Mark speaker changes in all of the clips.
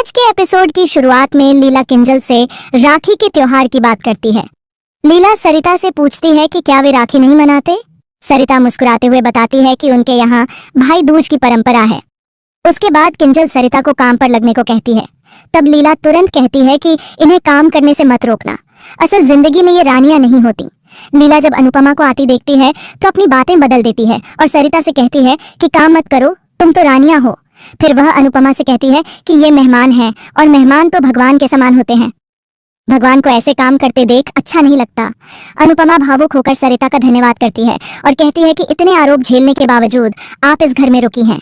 Speaker 1: आज के एपिसोड की शुरुआत में लीला किंजल से राखी के त्योहार की बात करती है। लीला सरिता से पूछती है कि क्या वे राखी नहीं मनाते। सरिता मुस्कुराते हुए बताती है कि उनके यहाँ भाई दूज की परंपरा है। उसके बाद किंजल सरिता को काम पर लगने को कहती है। तब लीला तुरंत कहती है कि इन्हें काम करने से मत रोकना, असल जिंदगी में ये रानियां नहीं होती। लीला जब अनुपमा को आती देखती है तो अपनी बातें बदल देती है और सरिता से कहती है कि काम मत करो, तुम तो रानियां हो। फिर वह अनुपमा से कहती है कि ये मेहमान हैं और मेहमान तो भगवान के समान होते हैं, भगवान को ऐसे काम करते देख अच्छा नहीं लगता। अनुपमा भावुक होकर सरिता का धन्यवाद करती है और कहती है कि इतने आरोप झेलने के बावजूद आप इस घर में रुकी हैं।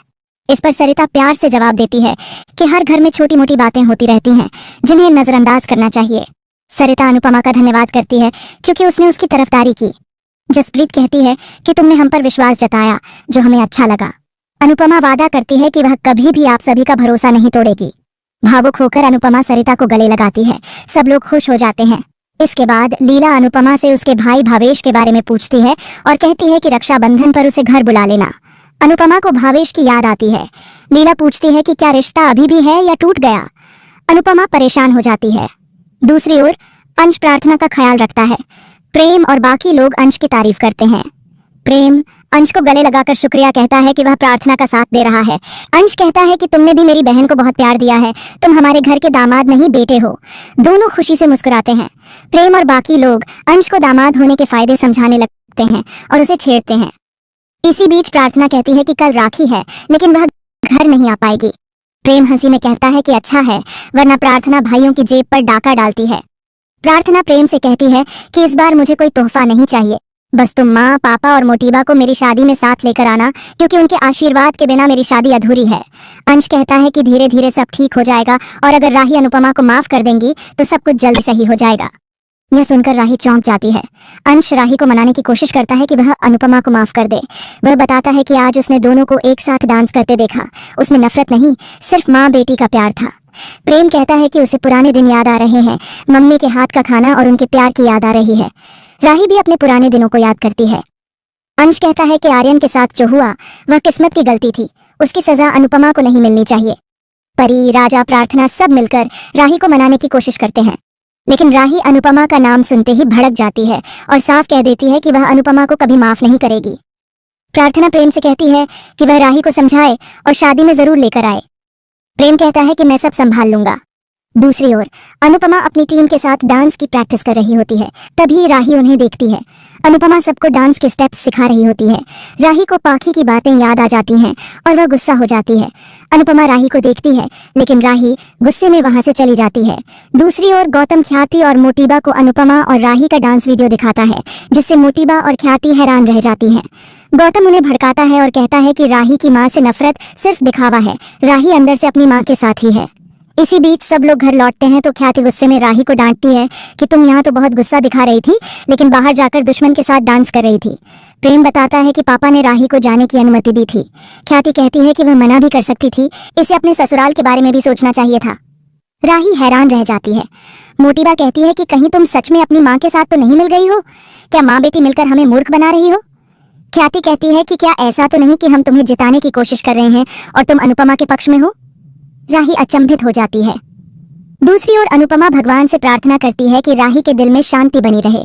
Speaker 1: इस पर सरिता प्यार से जवाब देती है कि हर घर में छोटी मोटी बातें होती रहती हैं जिन्हें नजरअंदाज करना चाहिए। सरिता अनुपमा का धन्यवाद करती है क्योंकि उसने उसकी तरफदारी की। जसप्रीत कहती है कि तुमने हम पर विश्वास जताया जो हमें अच्छा लगा। अनुपमा वादा करती है कि वह कभी भी आप सभी का भरोसा नहीं तोड़ेगी। भावुक होकर अनुपमा सरिता को गले लगाती है। सब लोग खुश हो जाते हैं। इसके बाद लीला अनुपमा से उसके भाई भावेश के बारे में पूछती है और कहती है कि रक्षाबंधन पर उसे घर बुला लेना। अनुपमा को भावेश की याद आती है। लीला पूछती है कि क्या रिश्ता अभी भी है या टूट गया। अनुपमा परेशान हो जाती है। दूसरी ओर अंश प्रार्थना का ख्याल रखता है। प्रेम और बाकी लोग अंश की तारीफ करते हैं। प्रेम अंश को गले लगाकर शुक्रिया कहता है कि वह प्रार्थना का साथ दे रहा है। अंश कहता है कि तुमने भी मेरी बहन को बहुत प्यार दिया है, तुम हमारे घर के दामाद नहीं बेटे हो। दोनों खुशी से मुस्कुराते हैं। प्रेम और बाकी लोग अंश को दामाद होने के फायदे समझाने लगते हैं और उसे छेड़ते हैं। इसी बीच प्रार्थना कहती है कि कल राखी है लेकिन वह घर नहीं आ पाएगी। प्रेम हंसी में कहता है कि अच्छा है, वरना प्रार्थना भाइयों की जेब पर डाका डालती है। प्रार्थना प्रेम से कहती है कि इस बार मुझे कोई तोहफा नहीं चाहिए, बस तुम माँ, पापा और मोटीबा को मेरी शादी में साथ लेकर आना, क्योंकि उनके आशीर्वाद के बिना मेरी शादी अधूरी है। अंश कहता है कि धीरे धीरे सब ठीक हो जाएगा और अगर राही अनुपमा को माफ कर देंगी तो सब कुछ जल्दी सही हो जाएगा। यह सुनकर राही चौंक जाती है। अंश राही को मनाने की कोशिश करता है कि वह अनुपमा को माफ कर दे। वह बताता है कि आज उसने दोनों को एक साथ डांस करते देखा। उसमें नफरत नहीं, सिर्फ माँ बेटी का प्यार था। प्रेम कहता है कि उसे पुराने दिन याद आ रहे हैं, मम्मी के हाथ का खाना और उनके प्यार की याद आ रही है। राही भी अपने पुराने दिनों को याद करती है। अंश कहता है कि आर्यन के साथ जो हुआ वह किस्मत की गलती थी, उसकी सजा अनुपमा को नहीं मिलनी चाहिए। परी, राजा, प्रार्थना सब मिलकर राही को मनाने की कोशिश करते हैं, लेकिन राही अनुपमा का नाम सुनते ही भड़क जाती है और साफ कह देती है कि वह अनुपमा को कभी माफ नहीं करेगी। प्रार्थना प्रेम से कहती है कि वह राही को समझाए और शादी में जरूर लेकर आए। प्रेम कहता है कि मैं सब संभाल लूंगा। दूसरी ओर अनुपमा अपनी टीम के साथ डांस की प्रैक्टिस कर रही होती है। तभी राही उन्हें देखती है। अनुपमा सबको डांस के स्टेप्स सिखा रही होती है। राही को पाखी की बातें याद आ जाती हैं और वह गुस्सा हो जाती है। अनुपमा राही को देखती है लेकिन राही गुस्से में वहां से चली जाती है। दूसरी ओर गौतम, ख्याति और मोटीबा को अनुपमा और राही का डांस वीडियो दिखाता है, जिससे मोटीबा और ख्याति हैरान रह जाती हैं। गौतम उन्हें भड़काता है और कहता है कि राही की माँ से नफरत सिर्फ दिखावा है, राही अंदर से अपनी माँ के साथ ही है। इसी बीच सब लोग घर लौटते हैं तो ख्याति गुस्से में राही को डांटती है कि तुम यहाँ तो बहुत गुस्सा दिखा रही थी, लेकिन बाहर जाकर दुश्मन के साथ डांस कर रही थी। प्रेम बताता है कि पापा ने राही को जाने की अनुमति दी थी। ख्याति कहती है कि वह मना भी कर सकती थी, इसे अपने ससुराल के बारे में भी सोचना चाहिए था। राही हैरान रह जाती है। मोटीबा कहती है कि कहीं तुम सच में अपनी माँ के साथ तो नहीं मिल गई हो? क्या माँ बेटी मिलकर हमें मूर्ख बना रही हो? ख्याति कहती है कि क्या ऐसा तो नहीं कि हम तुम्हें जिताने की कोशिश कर रहे हैं और तुम अनुपमा के पक्ष में हो? राही अचंभित हो जाती है। दूसरी ओर अनुपमा भगवान से प्रार्थना करती है कि राही के दिल में शांति बनी रहे।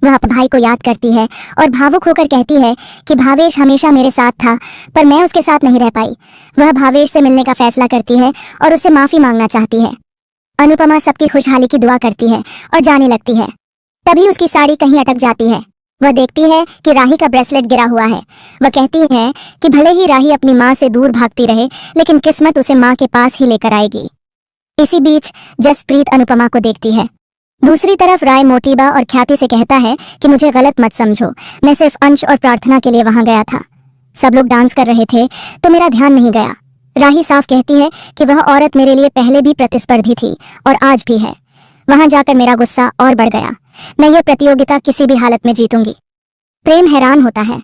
Speaker 1: वह अपने भाई को याद करती है और भावुक होकर कहती है कि भावेश हमेशा मेरे साथ था, पर मैं उसके साथ नहीं रह पाई। वह भावेश से मिलने का फैसला करती है और उससे माफी मांगना चाहती है। अनुपमा सबकी खुशहाली की दुआ करती है और जाने लगती है। तभी उसकी साड़ी कहीं अटक जाती है। वह देखती है कि राही का ब्रेसलेट गिरा हुआ है। वह कहती है कि भले ही राही अपनी माँ से दूर भागती रहे, लेकिन किस्मत उसे माँ के पास ही लेकर आएगी। इसी बीच जसप्रीत अनुपमा को देखती है। दूसरी तरफ राय मोटीबा और ख्याति से कहता है कि मुझे गलत मत समझो, मैं सिर्फ अंश और प्रार्थना के लिए वहां गया था। सब लोग डांस कर रहे थे तो मेरा ध्यान नहीं गया। राही साफ कहती है कि वह औरत मेरे लिए पहले भी प्रतिस्पर्धी थी और आज भी है। वहां जाकर मेरा गुस्सा और बढ़ गया। मैं ये प्रतियोगिता किसी भी हालत में जीतूंगी। प्रेम हैरान होता है।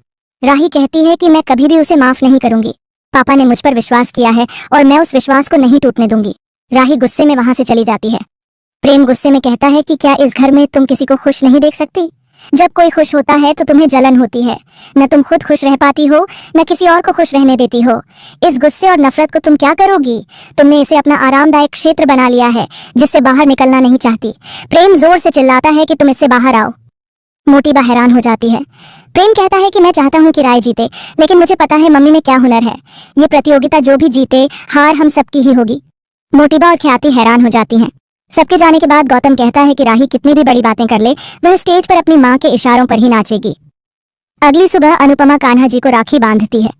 Speaker 1: राही कहती है कि मैं कभी भी उसे माफ नहीं करूंगी। पापा ने मुझ पर विश्वास किया है और मैं उस विश्वास को नहीं टूटने दूंगी। राही गुस्से में वहां से चली जाती है। प्रेम गुस्से में कहता है कि क्या इस घर में तुम किसी को खुश नहीं देख सकती? जब कोई खुश होता है तो तुम्हें जलन होती है। न तुम खुद खुश रह पाती हो, न किसी और को खुश रहने देती हो। इस गुस्से और नफरत को तुम क्या करोगी? तुमने इसे अपना आरामदायक क्षेत्र बना लिया है, जिससे बाहर निकलना नहीं चाहती। प्रेम जोर से चिल्लाता है कि तुम इससे बाहर आओ। मोटिबा हैरान हो जाती है। प्रेम कहता है कि मैं चाहता हूँ कि राय जीते, लेकिन मुझे पता है मम्मी में क्या हुनर है। ये प्रतियोगिता जो भी जीते, हार हम सबकी ही होगी। मोटिबा और ख्याति हैरान हो जाती हैं। सबके जाने के बाद गौतम कहता है कि राही कितनी भी बड़ी बातें कर ले, वह स्टेज पर अपनी माँ के इशारों पर ही नाचेगी। अगली सुबह अनुपमा कान्हा जी को राखी बांधती है।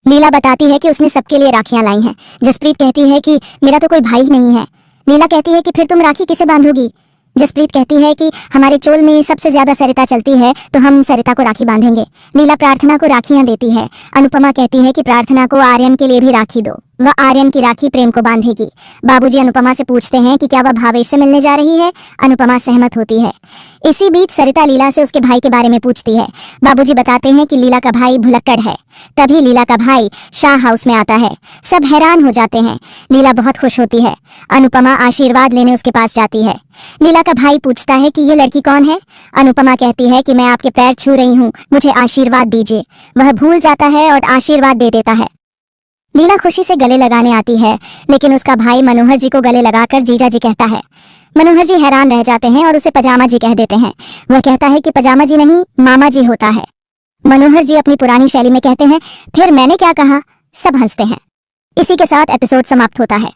Speaker 1: लीला बताती है कि उसने सबके लिए राखियां लाई हैं। जसप्रीत कहती है कि मेरा तो कोई भाई नहीं है। लीला कहती है कि फिर तुम राखी किसे बांधोगी? जसप्रीत कहती है कि हमारे चोल में सबसे ज्यादा सरिता चलती है, तो हम सरिता को राखी बांधेंगे। लीला प्रार्थना को राखियां देती है। अनुपमा कहती है कि प्रार्थना को आर्यन के लिए भी राखी दो, वह आर्यन की राखी प्रेम को बांधेगी। बाबूजी अनुपमा से पूछते हैं कि क्या वह भावेश से मिलने जा रही है। अनुपमा सहमत होती है। इसी बीच सरिता लीला से उसके भाई के बारे में पूछती है। बाबूजी बताते हैं कि लीला का भाई भुलक्कड़ है। तभी लीला का भाई शाह हाउस में आता है। सब हैरान हो जाते हैं। लीला बहुत खुश होती है। अनुपमा आशीर्वाद लेने उसके पास जाती है। लीला का भाई पूछता है कि ये लड़की कौन है। अनुपमा कहती है कि मैं आपके पैर छू रही हूँ, मुझे आशीर्वाद दीजिए। वह भूल जाता है और आशीर्वाद दे देता है। लीला खुशी से गले लगाने आती है, लेकिन उसका भाई मनोहर जी को गले लगाकर जीजा जी कहता है। मनोहर जी हैरान रह जाते हैं और उसे पजामा जी कह देते हैं। वह कहता है कि पजामा जी नहीं, मामा जी होता है। मनोहर जी अपनी पुरानी शैली में कहते हैं, फिर मैंने क्या कहा? सब हंसते हैं। इसी के साथ एपिसोड समाप्त होता है।